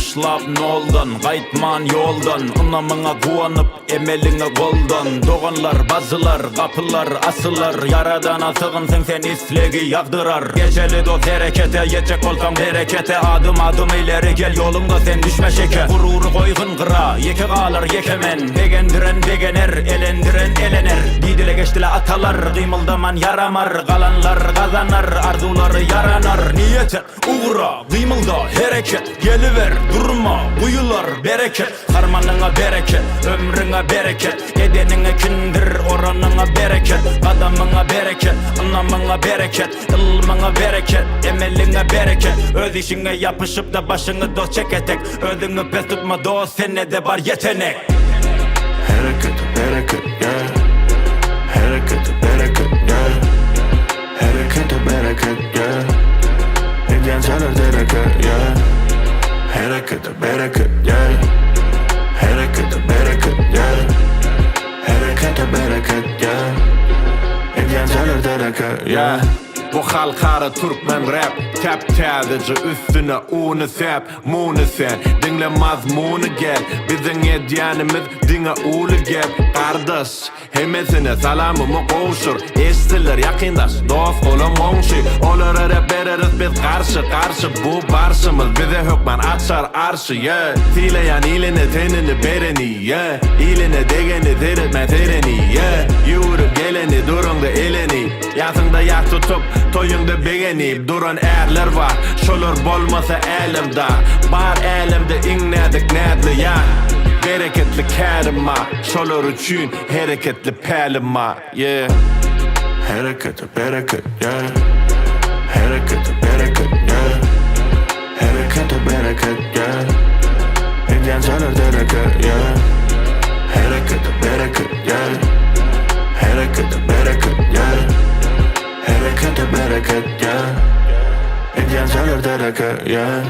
başlap noldan, gaýtman ýoldan, Ynamyña guwanyp emeliñe goldan. Doganlar, bajylar, gapylar, açylar, Ýaradana sygynsañ sen islegi ýagdyrar. Geçeli dost herekete, Ýetjek bolsaň berekete. Ardym ileri gel ýoluñda sen düşme şeke. Gurury goýgyn gyra, ýeke galar ýekemen. Degendiren degener, elendiren elener. Diýdile geçeli atalar, gymyldaman yaramar. Galanlar gazanar, arzulary yaranar. Niýete uğra, gymylda hereket. Geliver, durma, bajylar bereket. Harmanyňa bereket, ömrüňe bereket. Edeniňe kindir, oranyňa bereket. Adamyňa bereket, Ynamyña bereket. Ilmyňa bereket, emeliñe bereket. Öz işiňe ýapyşyp da başyňy dost çeketek. Özüňi pes tutma dost, sende bar ýetenek. Herekete, bereket, yeah. Herekete, bereket, yeah. Herekete, bereket, yeah. Geçeli dereket, yeah. Herekete, bereket, yeah. Herekete, bereket, yeah. Herekete, bereket, yeah. Geçeli dereket, yeah. Bu halkara Türkmen rap tap täzeci üstüne unu sep munu sen dinle mazmunu gel bizin edyanimiz dine ulu gel kardeş hemesine salamımı koşur eştiler yakındaş dost olamonşi olara rap bereriz biz karşı bu barşımız bize hükman açar arşı yeah. Tileyan iline tenini bereni yeah. İline degeni teritmen tereni yeah. Yürüp geleni durun da eleni yasında yak tutup toyunda beğenip duran erler var. Şolar bolmasa elimde bar elimde innedik nedli ya. Bereketli kärima şolar üçün hereketli pälima yeah. Herekete, bereket, yeah. Herekete, bereket, yeah. Herekete, bereket, yeah. Geçeli dereket, yeah. Herekete, bereket, yeah. Herekete, bereket, yeah. Herekete, bereket, yeah. Geçeli dereket, yeah.